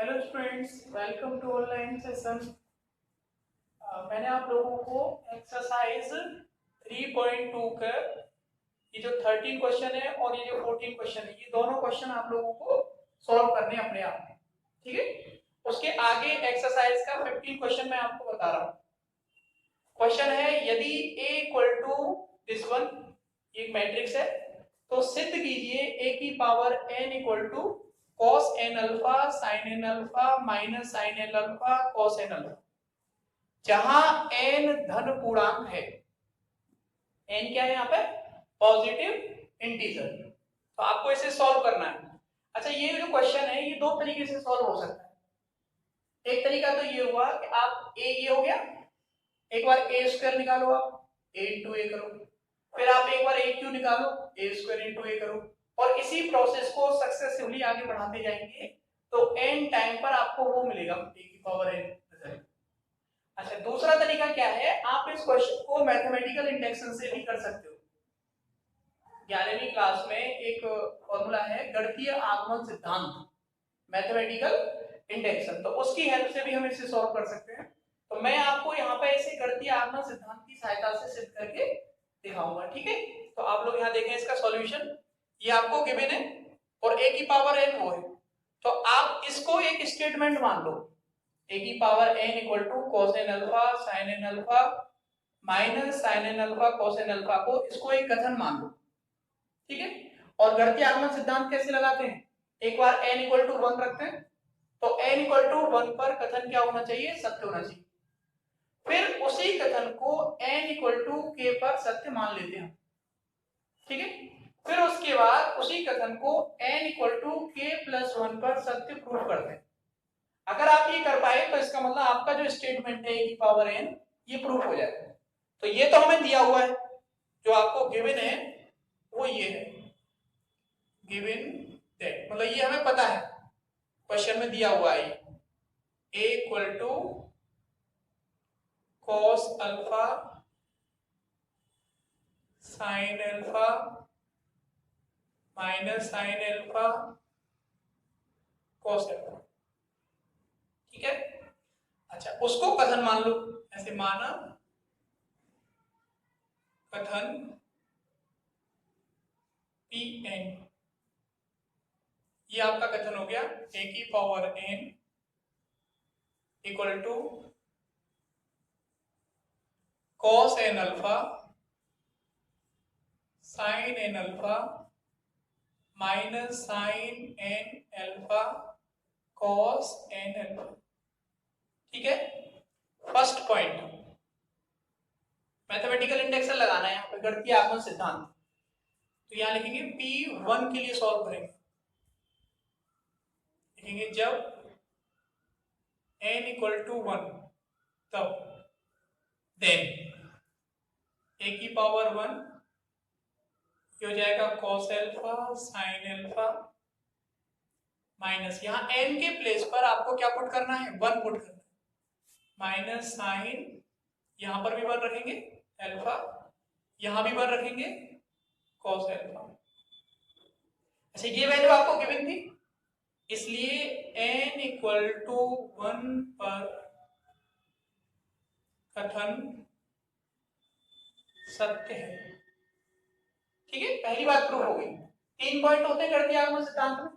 Hello students, welcome to online session. मैंने आप लोगों को एक्सरसाइज 3.2 का ये जो 13 क्वेश्चन है और ये जो 14 क्वेश्चन है, ये दोनों क्वेश्चन आप लोगों को सॉल्व करने अपने आप में, ठीक है। उसके आगे एक्सरसाइज का 15 क्वेश्चन मैं आपको बता रहा हूँ। क्वेश्चन है, यदि a equal to this one, एक मैट्रिक्स है, तो सिद्ध कीजिए a की power n equal to cos n alpha sin n alpha minus sin n alpha cos n alpha, जहां n धन पूर्णांक है। n क्या है यहाँ पे? Positive integer. तो आपको इसे सॉल्व करना है। अच्छा, ये जो क्वेश्चन है ये दो तरीके से सॉल्व हो सकता है। एक तरीका तो ये हुआ कि आप a ये हो गया, एक बार ए स्क्वायर निकालो, आप ए इंटू ए करो, फिर आप एक बार ए क्यू निकालो, ए स्क्वायर इंटू ए करो, और इसी प्रोसेस को सक्सेसिवली आगे बढ़ाते जाएंगे तो एन टाइम पर आपको वो मिलेगा ए की पावर एन रिजल्ट। अच्छा, दूसरा तरीका क्या है, आप इस क्वेश्चन को मैथमेटिकल इंडक्शन से भी कर सकते हो। 11वीं क्लास में एक फॉर्मूला है गणितीय आगमन सिद्धांत, मैथमेटिकल इंडक्शन, तो उसकी हेल्प से भी हम इसे सॉल्व कर सकते हैं। तो मैं आपको यहाँ पे इसे गणितीय आगमन सिद्धांत की सहायता से सिद्ध करके दिखाऊंगा, ठीक है। तो आप लोग यहाँ देखें इसका सॉल्यूशन, ये आपको गिवन है और a की पावर n वो है, तो आप इसको एक स्टेटमेंट मान लो, a की power n equal to cos n alpha sin n alpha minus sin n alpha cos n alpha को, इसको एक कथन मान लो, ठीक है। और गणितीय आगमन सिद्धांत कैसे लगाते हैं, एक बार n इक्वल टू 1 रखते हैं, तो n इक्वल टू 1 पर कथन क्या होना चाहिए? सत्य होना चाहिए। फिर उसी कथन को n इक्वल टू k पर सत्य मान लेते हैं, ठीक है। फिर उसके बाद उसी कथन को n equal to k plus 1 पर सत्य प्रूव करते हैं। अगर आप ये कर पाए तो इसका मतलब आपका जो स्टेटमेंट है a की पावर n ये प्रूफ हो जाएगा। तो ये तो हमें दिया हुआ है, जो आपको गिवन है वो ये है, गिवन दैट, मतलब ये हमें पता है, क्वेश्चन में दिया हुआ है a equal to cos alpha sin alpha minus sin alpha cos alpha, ठीक है। अच्छा, उसको कथन मान लो, ऐसे माना कथन Pn, ये आपका कथन हो गया a की power n equal to cos n alpha sin n alpha minus sin n alpha cos n alpha, ठीक है। फर्स्ट पॉइंट, मैथमेटिकल इंडक्शन लगाना है यहाँ पे, गणितीय आगमन सिद्धांत। तो यहाँ लिखेंगे P1 के लिए सॉल्व करेंगे, लिखेंगे जब n इक्वल टू 1 तब देन a की पावर 1 हो जाएगा cos alpha sin alpha minus, यहाँ n के प्लेस पर आपको क्या पुट करना है? 1 पुट करना है, माइनस साइन, यहाँ पर भी 1 रखेंगे अल्फा, यहाँ भी 1 रखेंगे cos अल्फा। अच्छा, ये वैल्यू आपको गिवन थी, इसलिए n इक्वल टू 1 पर कथन सत्य है, ठीक है। पहली बात प्रूफ हो गई। 3 पॉइंट होते हैं गणितीय आगमन सिद्धांत में,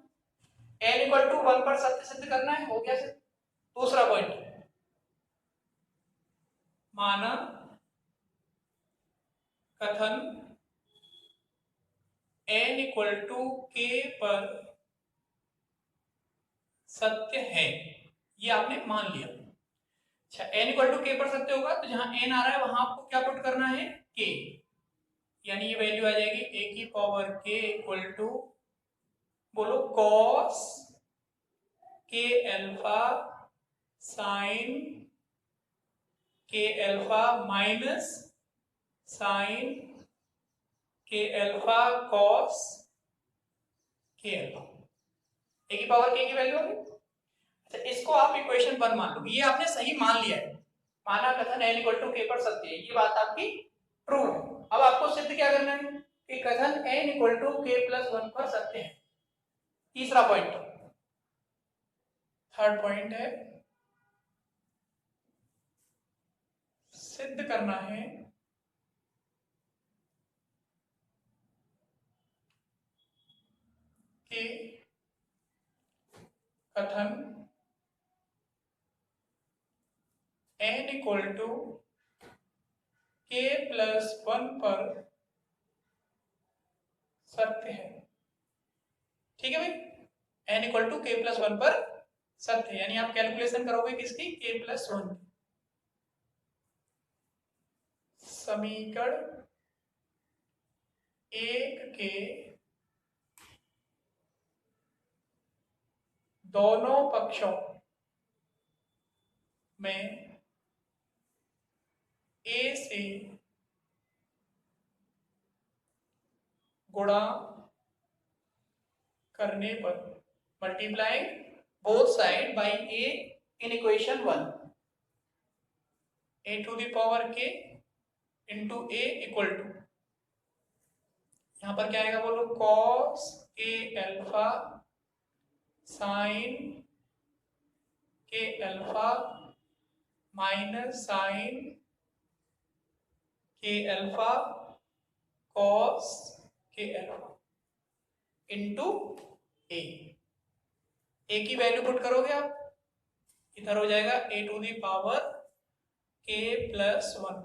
n इक्वल टू 1 पर सत्य सिद्ध करना है, हो गया सिद्ध। दूसरा पॉइंट, माना कथन n इक्वल टू k पर सत्य है, ये आपने मान लिया। अच्छा, n इक्वल टू k पर सत्य होगा तो जहां n आ रहा है वहां आपको क्या पुट करना है? k, यानी ये वैल्यू आ जाएगी a की पावर k इक्वल टू, बोलो, cos k alpha sin k alpha minus sin k alpha cos k alpha, a की पावर k की वैल्यू होगी। अच्छा, इसको आप इक्वेशन 1 मान लो, ये आपने सही मान लिया है, माना कथन n इक्वल टू k पर सत्य है, ये बात आपकी ट्रू है। अब आपको सिद्ध क्या करना है कि कथन n equal to k plus 1 पर सत्य है। तीसरा पॉइंट, थर्ड पॉइंट है, सिद्ध करना है कि कथन n इक्वल टू k+1 पर सत्य है। ठीक है भाई, n इक्वल टू k+1 पर सत्य है, यानी आप कैलकुलेशन करोगे किसकी, k+1। समीकरण 1 के दोनों पक्षों में a से गुणा करने पर, multiplying both side by a in equation 1, a to the power k into a equal to, यहां पर क्या आएगा बोलो, cos k alpha sine k alpha minus sine k alpha cos k alpha into a की value put करोगे आप, इधर हो जाएगा a to the power k+1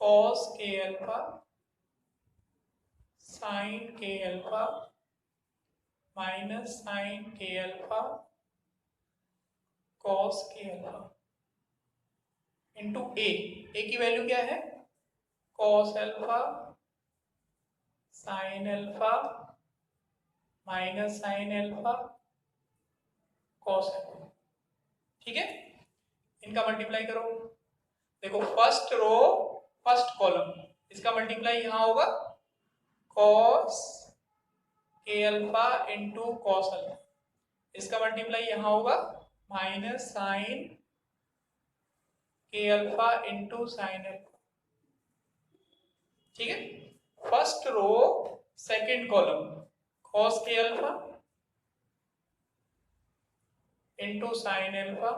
cos k alpha sine k alpha minus sine k alpha cos k alpha into a की value क्या है, cos alpha sine alpha minus sine alpha cos alpha. ठीक है, इनका मल्टीप्लाई करो, देखो first row first column, इसका multiply यहां होगा cos k alpha into cos alpha, इसका मल्टीप्लाई यहां होगा minus sine k alpha into sine alpha. ठीक है, first row second column cos k alpha into sine alpha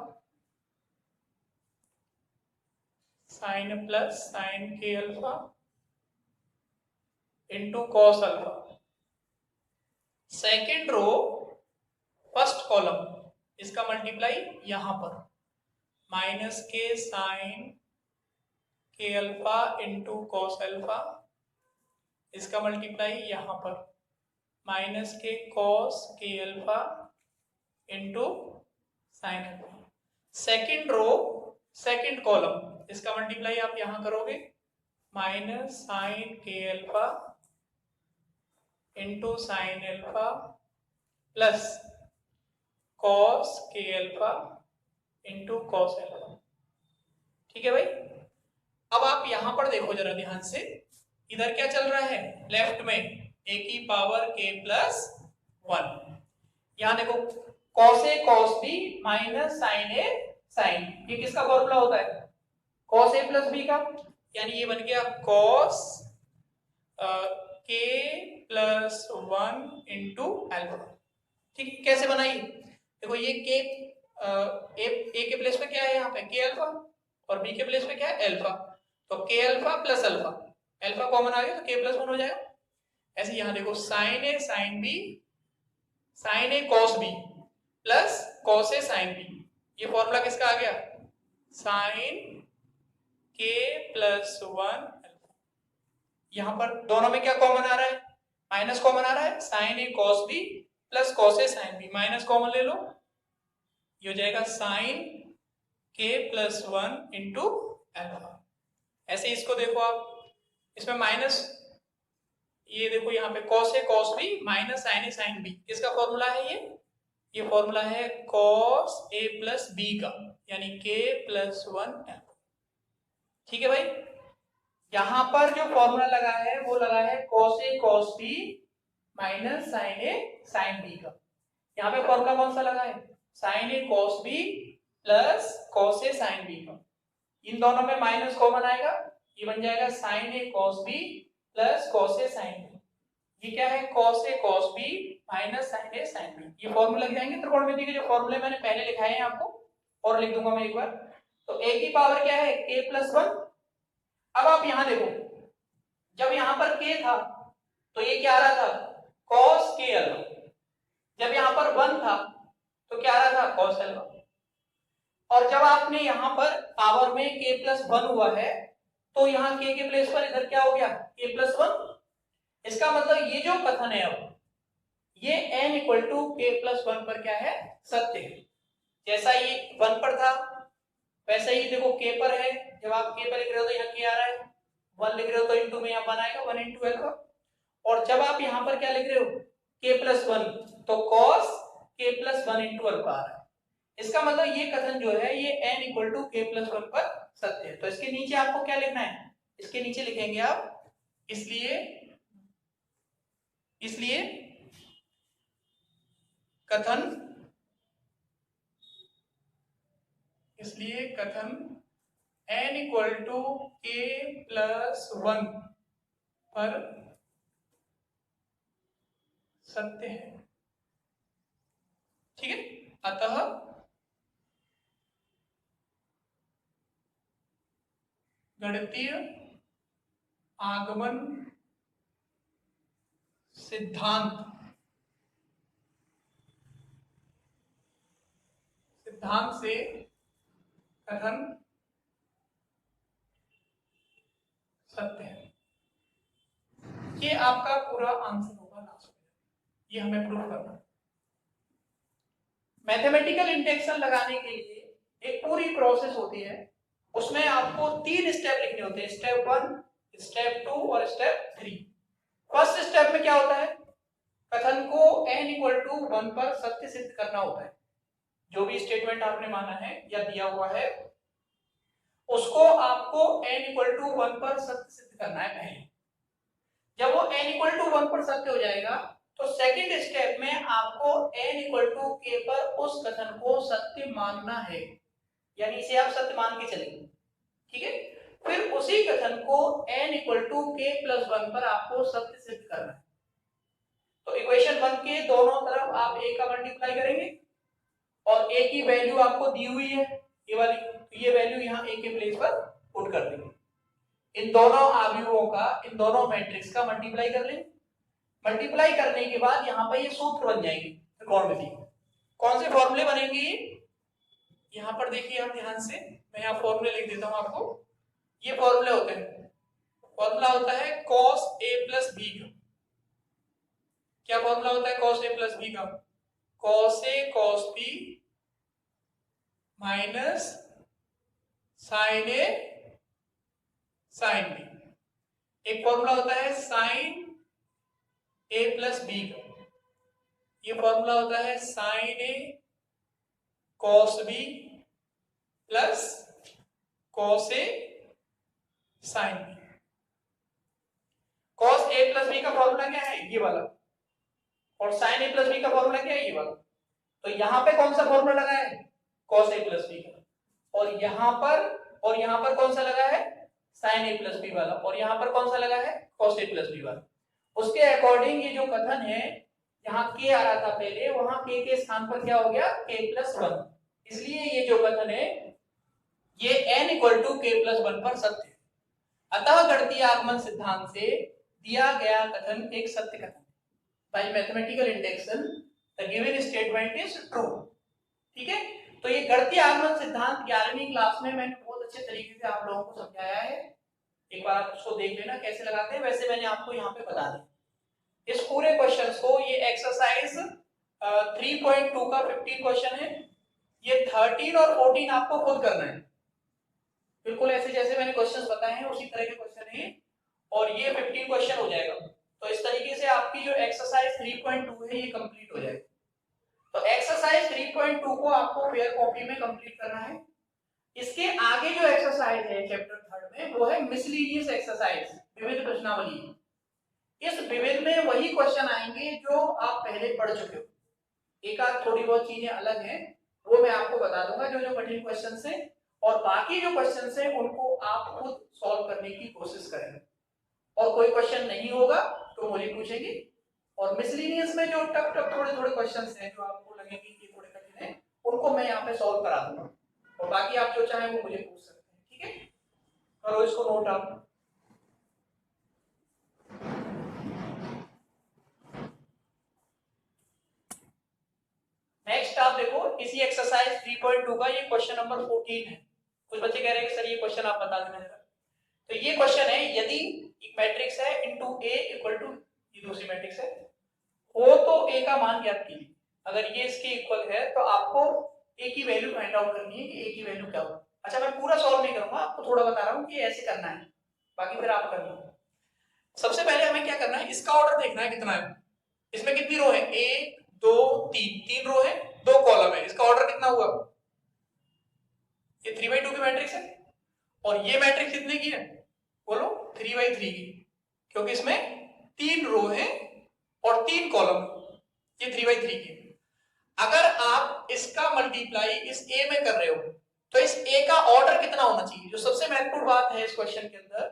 sine plus sine k alpha into cos alpha. Second row first column, इसका multiply यहां पर minus के sine k alpha into cos alpha, इसका multiply यहां पर minus के cos k alpha into sine alpha. Second row second column, इसका multiply आप यहां करोगे minus sine k alpha into sine alpha plus cos k alpha into cos alpha. ठीक है भाई, अब आप यहां पर देखो जरा ध्यान से, इधर क्या चल रहा है, लेफ्ट में a की पावर k+1, यहां देखो cos a cos b minus sin a sin, ये किसका फॉर्मूला होता है, cos a प्लस b का, यानी ये बन गया cos k+1 इंटू अल्फा। ठीक है, कैसे बनाई, देखो ये k a के प्लेस पे क्या है, यहाँ पे k अल्फा और b के प्लेस पे क्या है अल्फा, तो k alpha plus alpha, alpha common आ गया तो k+1 हो जाएगा। ऐसे यहाँ देखो sin a sin b sin a cos b plus cos a sin b, ये फॉर्मूला किसका आ गया, sin k+1 अल्फा। यहाँ पर दोनों में क्या कॉमन आ रहा है, माइनस कॉमन आ रहा है, sin a cos b plus cos a sin b, minus common ले लो, ये हो जाएगा sin k+1 इंटू अल्फा। ऐसे इसको देखो आप, इसमें माइनस, ये देखो यहाँ पे cos a cos b minus sin a sin b, किसका फॉर्मूला है ये फॉर्मूला है cos a प्लस b का, यानी k+1 अल्फा। ठीक है भाई, यहां पर जो फॉर्मूला लगा है वो लगा है cos a cos b minus sin a sin b का, यहाँ पे फॉर्मूला कौन सा लगा है, sin a cos b plus cos a sin b का, इन दोनों में माइनस कॉमन आएगा, ये बन जाएगा sin a cos b plus cos a sin b, ये क्या है cos a cos b minus sine A sine B. ये फॉर्मूला लग जाएंगे त्रिकोणमिति के जो फॉर्मूले मैंने पहले लिखाए हैं आपको, और लिख दूंगा मैं एक बार। तो ए की पावर क्या है k प्लस 1। अब आप यहां देखो, जब यहां पर k था तो ये क्या आ रहा था cos k अल्फा, जब यहां पर 1 था तो क्या आ रहा था cos अल्फा, और जब आपने यहां पर पावर में k प्लस 1 हुआ है तो यहाँ k के प्लेस पर इधर क्या हो गया k प्लस 1। इसका मतलब ये जो कथन है अब ये n equal to k plus 1 पर क्या है सत्य है। जैसा ये 1 पर था वैसे ही देखो k पर है, जब आप k पर लिख रहे हो तो यहाँ k आ रहा है, 1 लिख रहे हो तो इनटू में यहाँ 1 आएगा, 1 इंटू अल्फा। और जब आप यहाँ पर क्या लिख रहे हो k प्लस 1 तो cos k plus 1 into alpha आ रहा है। इसका मतलब ये कथन जो है ये n equal to k plus 1 पर सत्य है। तो इसके नीचे आपको क्या लिखना है, इसके नीचे लिखेंगे आप इसलिए कथन n equal to k plus 1 पर सत्य है। ठीक है, अतः गणितीय आगमन सिद्धांत से कथन सत्य है। ये आपका पूरा आंसर होगा लास्ट में, ये हमें प्रूव करना। मैथमेटिकल इंडेक्शन लगाने के लिए एक पूरी प्रोसेस होती है, उसमें आपको 3 स्टेप लिखने होते हैं, स्टेप 1, स्टेप 2 और स्टेप 3। फर्स्ट स्टेप में क्या होता है, कथन को n इक्वल टू 1 पर सत्य सिद्ध करना होता है। जो भी स्टेटमेंट आपने माना है या दिया हुआ है उसको आपको n इक्वल टू 1 पर सत्य सिद्ध करना है पहले। जब वो n इक्वल टू 1 पर सत्य हो जाएगा तो सेकंड स्टेप में आपको n इक्वल टू k पर उस कथन को सत्य मानना है, यानी इसे आप सत्य मान के चलेंगे। ठीक है, फिर उसी कथन को n equal to k plus 1 पर आपको सत्य सिद्ध करना है। तो इक्वेशन 1 के दोनों तरफ आप a का मल्टीप्लाई करेंगे और a की वैल्यू आपको दी हुई है ये वाली, तो ये वैल्यू यहाँ a के प्लेस पर पुट कर देंगे। इन दोनों अवयवों का, इन दोनों मैट्रिक्स का मल्टीप्लाई कर लें। मल्टीप्लाई करने के बाद यहाँ पर ये सूत्र बन जाएंगे त्रिकोणमिति। कौन से फॉर्मूले बनेंगे, यहाँ पर देखिए आप ध्यान से, मैं यहाँ फॉर्मूले लिख देता हूँ आपको। ये फॉर्मूले होते हैं, फॉर्मूला होता है cos a प्लस b का। क्या फॉर्मूला होता है cos a प्लस b का, cos a cos b minus sin a sin b। एक फॉर्मूला होता है sin a प्लस b का, ये फॉर्मूला होता है sin a cos b plus cos a sin b। cos a plus b का formula क्या है, ये वाला, और sin a प्लस b का फॉर्मूला क्या है, ये वाला। तो यहाँ पे कौन सा फॉर्मूला लगा है, cos a प्लस b का, और यहाँ पर कौन सा लगा है, sin a प्लस b वाला, और यहाँ पर कौन सा लगा है, cos a प्लस b वाला। उसके अकॉर्डिंग ये जो कथन है, यहाँ k आ रहा था पहले, वहां k के स्थान पर क्या हो गया k प्लस 1। इसलिए ये जो कथन है ये n equal to k plus 1 पर सत्य है। अतः गणितीय आगमन सिद्धांत से दिया गया कथन एक सत्य कथन। Bye mathematical induction the given statement is true. ठीक है, तो ये गणितीय आगमन सिद्धांत 11वीं क्लास में मैंने बहुत अच्छे तरीके से आप लोगों को समझाया है। एक बार आप उसको देख लेना कैसे लगाते हैं, वैसे मैंने आपको यहाँ पे बता दिया। इस पूरे क्वेश्चंस को, ये एक्सरसाइज 3.2 का 15 क्वेश्चन है, ये 13 और 14 आपको खुद करना है, बिल्कुल ऐसे जैसे मैंने क्वेश्चंस बताए हैं उसी तरह के क्वेश्चन है, और ये 15 क्वेश्चन हो जाएगा। तो इस तरीके से आपकी जो एक्सरसाइज 3.2 है ये कंप्लीट हो जाएगी। तो एक्सरसाइज 3.2 को आपको फेयर कॉपी में कंप्लीट करना है। इसके आगे जो एक्सरसाइज है चैप्टर 3 में वो है मिसलीनियस एक्सरसाइज, विविध प्रश्नावली। इस विविध में वही क्वेश्चन आएंगे जो आप पहले पढ़ चुके हो, एक आध थोड़ी बहुत चीजें अलग हैं वो मैं आपको बता दूंगा जो जो कठिन क्वेश्चंस हैं, और बाकी जो क्वेश्चंस हैं उनको आप खुद सॉल्व करने की कोशिश करेंगे। और कोई क्वेश्चन नहीं होगा तो मुझे पूछेंगे और मिसलिनियस में जो टफ टफ थोड़े थोड़े क्वेश्चंस हैं जो आपको लगेंगे कि थोड़े कठिन है, उनको मैं यहाँ पे सॉल्व करा दूंगा, और बाकी आप जो चाहें वो मुझे पूछ सकते हैं। ठीक है, करो इसको नोट आप। नेक्स्ट आप देखो इसी एक्सरसाइज 3.2 का ये क्वेश्चन नंबर 14 है। कुछ बच्चे कह रहे हैं कि सर ये क्वेश्चन आप बता देना जरा। तो ये क्वेश्चन है, यदि एक मैट्रिक्स है इनटू ए इक्वल टू, ये दूसरी मैट्रिक्स है, हो तो ए का मान ज्ञात कीजिए। अगर ये इसके इक्वल है तो आपको ए की वैल्यू फाइंड आउट करनी है कि ए की वैल्यू क्या हो। अच्छा, मैं पूरा सॉल्व नहीं करूंगा, आपको थोड़ा बता रहा हूँ कि ऐसे करना है, बाकी फिर आप कर लो। सबसे पहले हमें क्या करना है, इसका ऑर्डर देखना है कितना है। इसमें कितनी रो है, 1 2 3, 3 रो है, 2 कॉलम है। इसका ऑर्डर कितना हुआ, ये 3/2 की मैट्रिक्स है। और ये मैट्रिक्स कितने की है, बोलो 3/3 की, क्योंकि इसमें 3 रो है और 3 कॉलम, ये 3/3 की। अगर आप इसका मल्टीप्लाई इस ए में कर रहे हो तो इस ए का ऑर्डर कितना होना चाहिए। जो सबसे महत्वपूर्ण बात है इस क्वेश्चन के अंदर,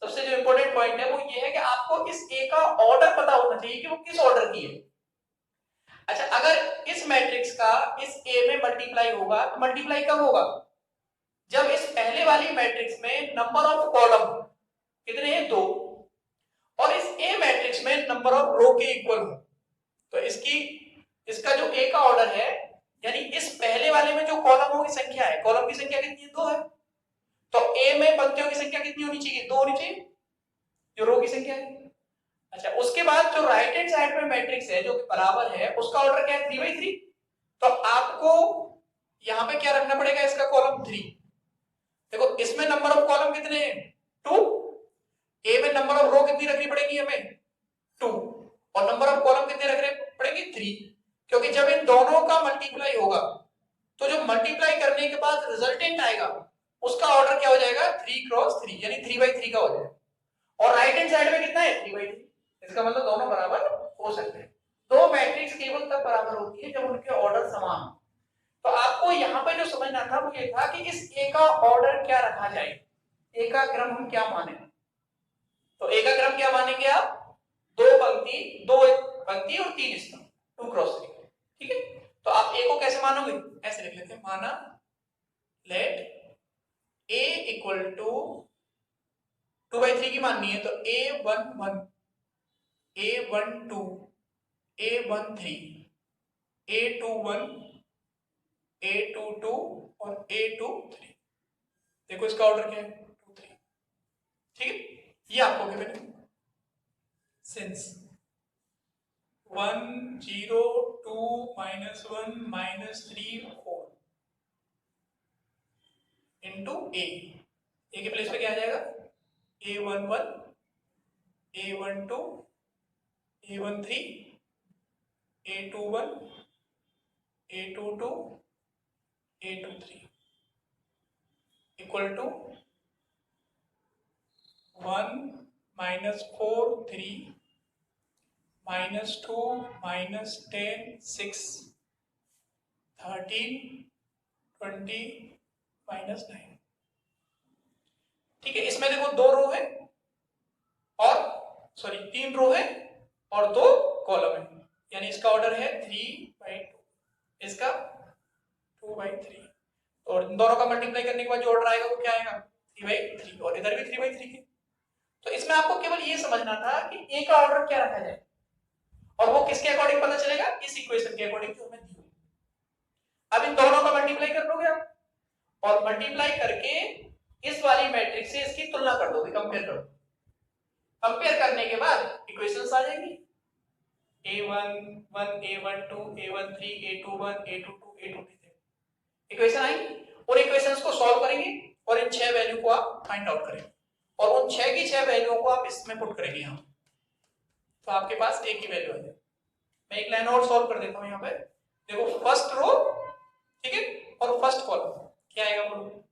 सबसे जो इंपॉर्टेंट पॉइंट है वो ये है कि आपको इस ए का ऑर्डर पता होना चाहिए कि वो किस ऑर्डर की है। अच्छा, अगर इस मैट्रिक्स का इस ए में मल्टीप्लाई होगा तो मल्टीप्लाई कब होगा, जब इस पहले वाली मैट्रिक्स में नंबर ऑफ कॉलम कितने हैं, 2, और इस ए मैट्रिक्स में नंबर ऑफ रो के इक्वल हो। तो इसका जो ए का ऑर्डर है, यानी इस पहले वाले में जो कॉलमों की संख्या है, कॉलम की संख्या कितनी है, 2 है, तो ए में पंक्तियों की संख्या कितनी होनी चाहिए, 2 होनी चाहिए, जो रो की संख्या है। अच्छा, उसके बाद जो राइट हैंड साइड में मैट्रिक्स है जो कि बराबर है, उसका ऑर्डर क्या है, 3/3। तो आपको यहां पे क्या रखना पड़ेगा, इसका कॉलम 3। देखो इसमें नंबर ऑफ कॉलम कितने हैं, 2, ए में नंबर ऑफ रो कितनी रखनी पड़ेगी हमें, 2, और नंबर ऑफ कॉलम कितने रखने पड़ेंगे, 3, क्योंकि जब इन दोनों का मल्टीप्लाई होगा तो जो मल्टीप्लाई करने के बाद रिजल्टेंट आएगा उसका ऑर्डर क्या हो जाएगा, 3x3, यानी 3/3 का हो जाएगा। और राइट हैंड साइड में कितना है, 3/3। इसका मतलब दोनों बराबर हो सकते हैं। दो मैट्रिक्स केवल तब बराबर होती है जब उनके ऑर्डर समान हो। तो आपको यहाँ पे जो समझना था वो ये था कि इस ए का ऑर्डर क्या रखा जाए, ए का क्रम हम क्या माने। तो ए का क्रम क्या मानेंगे आप, 2 पंक्ति और 3 स्तंभ, 2x3। ठीक है, तो आप ए को कैसे मानोगे, ऐसे लिख लेते हैं, माना लेट ए इक्वल टू 2/3 की माननी है तो A11 A12 A13 A21 A22 और A23। देखो इसका ऑर्डर क्या है, 2 3। ठीक है, ये आपको गिवन है, सिंस 1 0 2 -1 -3 4 इंटू ए के प्लेस पे क्या आ जाएगा, A11 A12 A13 A21 A22 A23 equal to 1 -4 3 -2 -10 6 13 20 -9। ठीक है, इसमें देखो 2 रो है और 3 रो है और 2 कॉलम है, यानी इसका ऑर्डर है 3/2, इसका 2/3। और इन दोनों का मल्टीप्लाई करने के बाद जो ऑर्डर आएगा वो क्या आएगा, 3/3, और इधर भी 3/3 के। तो इसमें आपको केवल ये समझना था कि ए का ऑर्डर क्या रखा जाए, और वो किसके अकॉर्डिंग पता चलेगा, इस इक्वेशन के अकॉर्डिंग जो हमें दी हुई। अब इन दोनों का मल्टीप्लाई कर लोगे आप, और मल्टीप्लाई करके इस वाली मैट्रिक्स से इसकी तुलना कर दोगे, कंपेयर कर दोगे। कंपेयर करने के बाद इक्वेशंस आ जाएंगी, A11 A12 A13 A21 A22 A23 equation आएंगी, और इक्वेशंस को सॉल्व करेंगे और इन 6 वैल्यू को आप फाइंड आउट करेंगे, और उन 6 की 6 वैल्यूओं को आप इसमें पुट करेंगे यहाँ, तो आपके पास ए की वैल्यू आ जाएगी। मैं एक लाइन और सॉल्व कर देता हूँ यहाँ पे। देखो फर्स्ट रो, ठीक है, और फर्स्ट कॉलम क्या आएगा, बोलो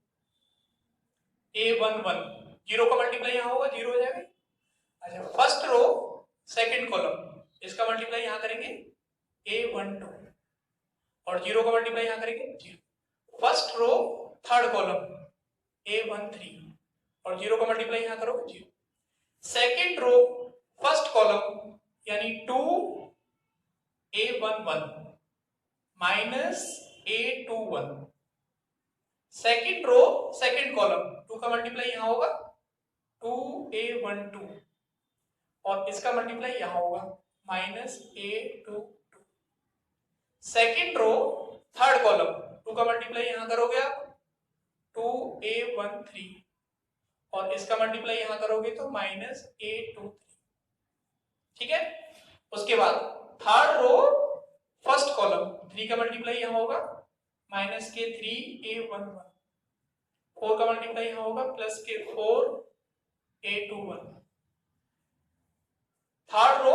A11, 0 का मल्टीप्लाई यहाँ होगा, 0 हो जाएगा। अच्छा, फर्स्ट रो सेकंड कॉलम, इसका मल्टीप्लाई यहाँ करेंगे A12, और 0 का मल्टीप्लाई यहाँ करेंगे 0। First row third column A13, और 0 का मल्टीप्लाई यहाँ करोगे 0। सेकंड रो फर्स्ट कॉलम यानी 2a11 minus a21, second row second column, 2 का मल्टीप्लाई यहां होगा 2a12 और इसका मल्टीप्लाई यहां होगा minus a22, second row third column, 2 का मल्टीप्लाई यहां करोगे आप 2a13 और इसका मल्टीप्लाई यहां करोगे तो माइनस a23, ठीक है। उसके बाद थर्ड रो फर्स्ट कॉलम, 3 का मल्टीप्लाई यहां होगा माइनस के 3a11, 4 का मल्टीप्लाई यहां होगा प्लस के 4a21, third row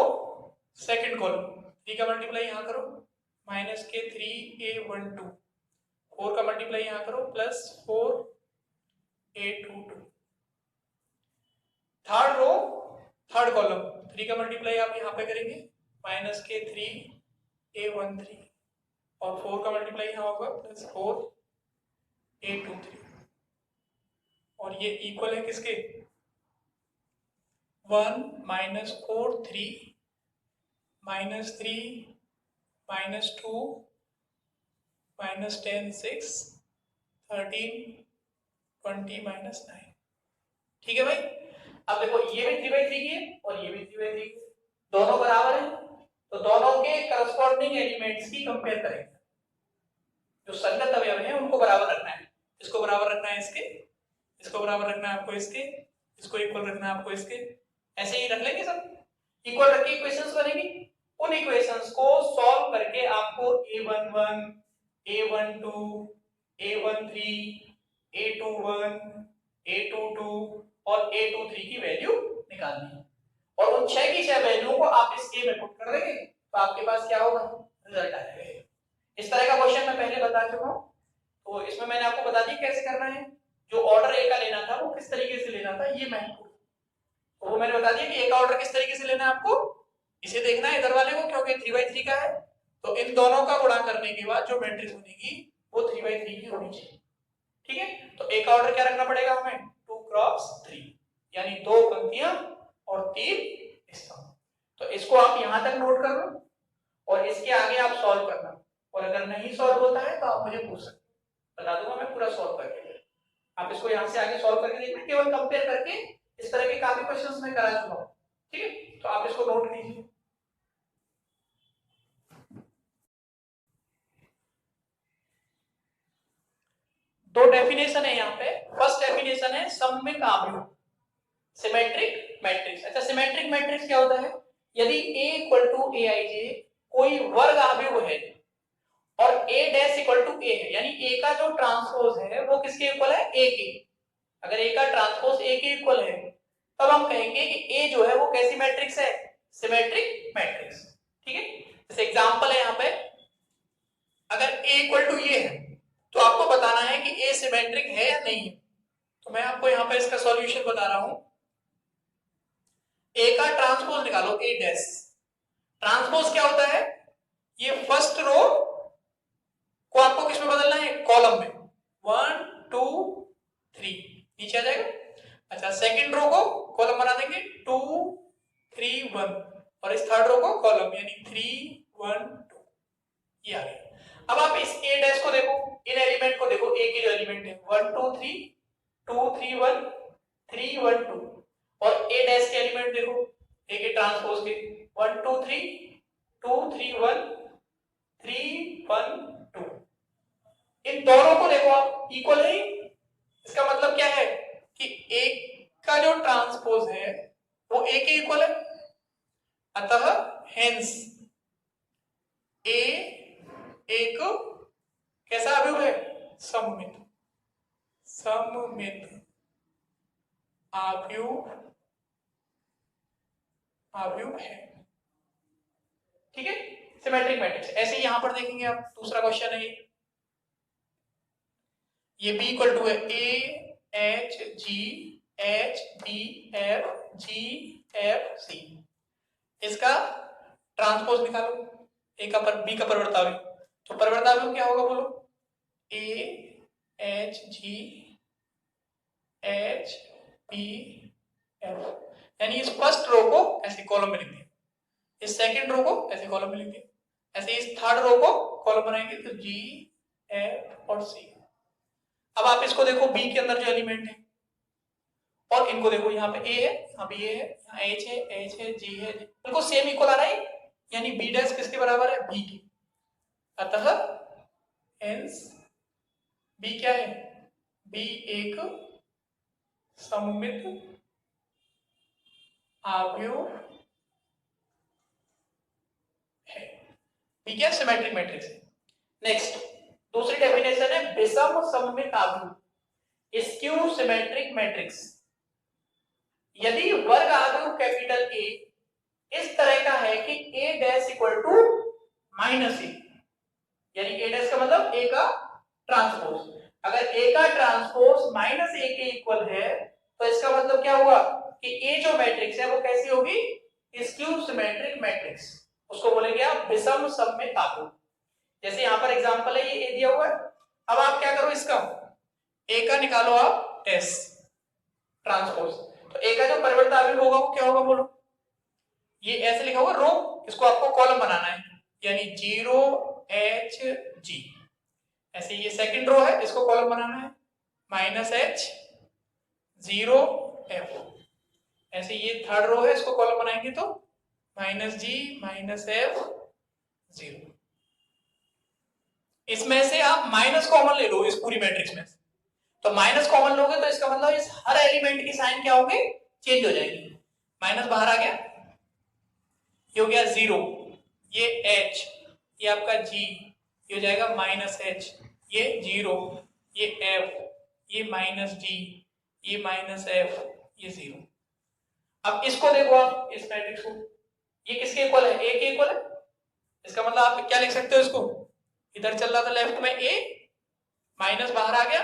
second column, 3 का मल्टीप्लाई यहां करो माइनस के 3a12, 4 का मल्टीप्लाई यहां करो plus 4a22, third row third column, 3 का मल्टीप्लाई आप यहां पे करेंगे माइनस के 3a13 और 4 का मल्टीप्लाई यहां होगा प्लस 4a23 और ये इक्वल है किसके 1 minus 4 3 minus 3 minus 2 minus 10 6 13 20 minus 9, ठीक है भाई। अब देखो ये भी 3/3 की है और ये भी 3/3 की, दोनों बराबर है तो दोनों के करस्पॉन्डिंग एलिमेंट्स की कंपेयर करेंगे, जो संगत अवयव हैं उनको बराबर रखना है, इसको बराबर रखना है इसके, इसको बराबर रखना है आपको इसके, इसको इक्वल रखना है आपको इसके, ऐसे ही रख लेंगे सब, इक्वल रख के इक्वेशंस बनेगी, उन इक्वेशंस को सॉल्व करके आपको a11 a12 a13 a21 a22 और a23 की वैल्यू निकालनी है और उन 6 की 6 वैल्यू को आप इस a में पुट कर देंगे तो आपके पास क्या होगा रिजल्ट आ जाएगा। इस तरह का क्वेश्चन मैं पहले बता चुका हूं, तो इसमें मैंने आपको बता दी कैसे करना है, जो ऑर्डर ए का लेना था वो किस तरीके से लेना था ये महत्वपूर्ण, तो वो मैंने बता दिया कि ए का ऑर्डर किस तरीके से लेना है आपको, इसे देखना है इधर वाले को क्योंकि 3/3 का है, तो इन दोनों का गुणा करने के बाद जो मैट्रिक्स बनेगी वो 3/3 की होनी चाहिए, ठीक है। तो ए का ऑर्डर क्या रखना पड़ेगा हमें 2 क्रॉस 3 यानी 2 पंक्तियां और 3 स्तंभ, तो इसको आप यहां तक नोट कर लो और इसके आगे आप सॉल्व करना, और अगर नहीं सॉल्व होता है तो आप मुझे पूछ सकते, बता दूंगा मैं पूरा सॉल्व करके, आप इसको यहां से आगे सॉल्व करके देखना, केवल कंपेयर करके, इस तरह के काफी क्वेश्चंस मैं करा चुका हूं, ठीक है। तो आप इसको नोट कीजिए। दो डेफिनेशन है यहाँ पे, फर्स्ट डेफिनेशन है सममित आव्यूह, सिमेट्रिक मैट्रिक्स। अच्छा सिमेट्रिक मैट्रिक्स क्या होता है, यदि A इक्वल टू Aij कोई वर्ग आव्यूह है और A dash equal to A है, यानी A का जो ट्रांसपोज है वो किसके इक्वल है A के, अगर A का ट्रांसपोज A के इक्वल है तब हम कहेंगे कि A जो है वो कैसी मैट्रिक्स है सिमेट्रिक मैट्रिक्स, ठीक है। जैसे एग्जांपल है यहाँ पे, अगर A इक्वल टू ये है तो आपको बताना है कि A सिमेट्रिक है या नहीं है, तो मैं आपको यहाँ पे इसका सॉल्यूशन बता रहा हूं, A का ट्रांसपोज निकालो A डैश, ट्रांसपोज क्या होता है, ये फर्स्ट रो को आपको किसमें बदलना है कॉलम में, 1 2 3 नीचे आ जाएगा। अच्छा सेकंड रो को कॉलम बना देंगे 2 3 1 और इस थर्ड रो को कॉलम यानी 3 1 2, ये आ गया। अब आप इस A डैश को देखो, इन एलिमेंट को देखो, A के जो एलिमेंट है 1 2 3 2 3 1 3 1 2 और A डैश के एलिमेंट देखो A के ट्रांसपोज के 1 2 3 2 3 1 3 1 2, इन दोनों को देखो आप इक्वल है, इसका मतलब क्या है कि A का जो ट्रांसपोज है वो A के इक्वल है, अतः हेंस A एक कैसा आव्यूह है सममित, सममित आव्यूह है, ठीक है सिमेट्रिक मैट्रिक्स। ऐसे ही यहां पर देखेंगे आप, दूसरा क्वेश्चन है ये B इक्वल टू है A H G H B F G F C, इसका ट्रांसपोज निकालो, A का पर B का परिवर्ताव्य, तो परिवर्ताव्य क्या होगा बोलो A H G H B F, यानी इस फर्स्ट रो को ऐसे कॉलम में लिख दिया, इस सेकंड रो को ऐसे कॉलम में लिख दिया, ऐसे इस थर्ड रो को कॉलम बनाएंगे तो G, F और C। अब आप इसको देखो B के अंदर जो एलिमेंट है और इनको देखो, यहाँ पे A है, यहाँ B है, यहाँ H है, G है, इनको सेम इक्वल आ रहा है, यानी B डैश किसके बराबर है? B के। अतः हेंस B क्या है? B एक सममित आव्यूह है। B क्या? सिमेट्रिक मैट्रिक्स है। नेक्स्ट दूसरी डेफिनेशन है विषम सममित आव्यूह, स्क्यू सिमेट्रिक मैट्रिक्स। यदि वर्ग आव्यूह कैपिटल A इस तरह का है कि A dash equal to minus A, यानी A डैश का मतलब A का ट्रांसपोज, अगर A का ट्रांसपोज माइनस A के इक्वल है तो इसका मतलब क्या हुआ कि A जो मैट्रिक्स है वो कैसी होगी? स्क्यू सिमेट्रिक मैट्रिक्स, उसको बोलेंगे आप विषम सममित आव्यूह। जैसे यहाँ पर एग्जांपल है, ये A दिया हुआ है, अब आप क्या करो, इसका A का निकालो आप S ट्रांसपोज, तो A का जो परिवर्तित आव्यूह होगा वो क्या होगा बोलो? ये ऐसे लिखा हुआ रो, इसको आपको कॉलम बनाना है, यानी 0HG। ऐसे ये सेकंड रो है, इसको कॉलम बनाना है -H 0F। ऐसे ये थर्ड रो है, इसको कॉलम बनाएंगे तो -G -F 0। इसमें से आप माइनस कॉमन ले लो इस पूरी मैट्रिक्स में, तो माइनस कॉमन लोगे तो इसका मतलब इस हर एलिमेंट की साइन क्या होंगे? चेंज हो जाएगी। माइनस बाहर आ गया, ये हो गया 0, ये H, ये आपका G, ये हो जाएगा -H, ये 0, ये F, ये -G, ये -F, ये 0। अब इसको देखो आप, इस मैट्रिक्स को, ये किसके इक्वल है? A के इक्वल है। इसका मतलब आप क्या लिख सकते हो इसको? इधर चल रहा था लेफ्ट में A, माइनस बाहर आ गया,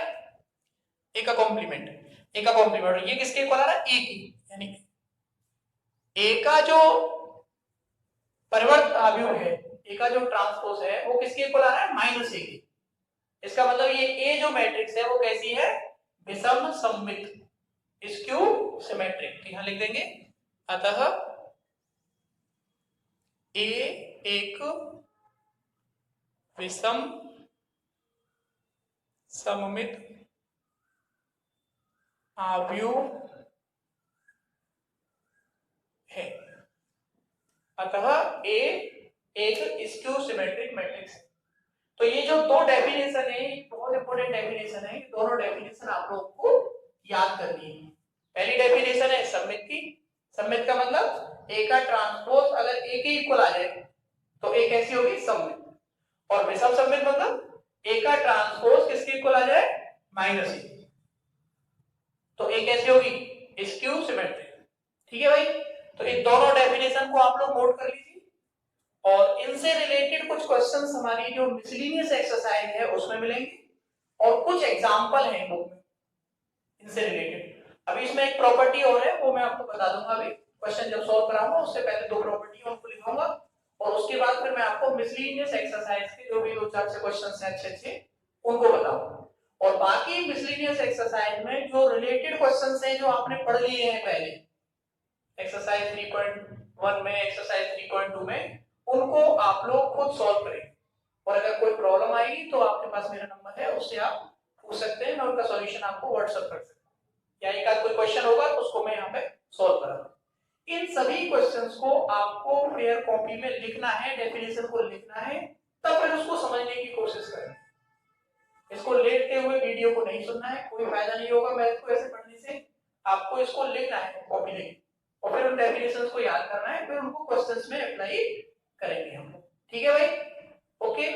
A का कॉम्प्लीमेंट, A का कॉम्प्लीमेंट, ये किसके इक्वल आ रहा है? A की, यानी A का जो परिवर्त आव्यूह है, A का जो ट्रांसपोज है वो किसके इक्वल आ रहा है? -A के। इसका मतलब ये A जो मैट्रिक्स है वो कैसी है? विषम सममित, स्क्यू सिमेट्रिक। यहां लिख देंगे अतः A एक विषम सममित आव्यूह है। अतः A एक स्क्यू सिमेट्रिक मैट्रिक्स है। तो ये जो दो डेफिनेशन है, बहुत इंपॉर्टेंट डेफिनेशन है, दोनों डेफिनेशन आप लोगों को याद करनी है। पहली डेफिनेशन है सममित की, सममित का मतलब A का ट्रांसपोज अगर A के इक्वल आ जाए तो A कैसी होगी? सममित। और विषम सममित मतलब A का ट्रांसपोज किसके इक्वल आ जाए? -A, तो A कैसी होगी? Skew symmetric. ठीक है भाई, तो इन दोनों डेफिनेशन को आप लोग नोट कर लीजिए और इनसे रिलेटेड कुछ क्वेश्चंस हमारी जो मिसलेनियस एक्सरसाइज है उसमें मिलेंगे और कुछ एग्जांपल हैं बुक में इनसे रिलेटेड। अभी इसमें एक प्रॉपर्टी और है, वो मैं आपको बता दूंगा अभी क्वेश्चन जब सॉल्व कराऊंगा, उससे पहले दो प्रॉपर्टी उनको लिखाऊंगा और उसके बाद फिर मैं आपको मिसलेनियस एक्सरसाइज के जो भी दो चार से क्वेश्चंस हैं अच्छे उनको बताऊंगा। और बाकी मिसलेनियस एक्सरसाइज में जो रिलेटेड क्वेश्चंस हैं जो आपने पढ़ लिए हैं पहले एक्सरसाइज 3.1 में, एक्सरसाइज 3.2 में, उनको आप लोग खुद सॉल्व करें और अगर कोई प्रॉब्लम आएगी तो आपके पास मेरा नंबर है, उससे आप पूछ सकते हैं, मैं उनका सॉल्यूशन आपको व्हाट्सएप कर सकता हूं, या एक आध कोई क्वेश्चन होगा तो उसको मैं यहाँ पे सॉल्व करूंगा। इन सभी क्वेश्चंस को आपको फेयर कॉपी में लिखना है, डेफिनेशन को लिखना है, तब फिर उसको समझने की कोशिश करें। इसको लेटते हुए वीडियो को नहीं सुनना है, कोई फायदा नहीं होगा मैथ को ऐसे पढ़ने से। आपको इसको लिखना है कॉपी लेके और फिर उन डेफिनेशंस को याद करना है, फिर उनको क्वेश्चंस में अप्लाई करेंगे हम लोग। ठीक है भाई, ओके।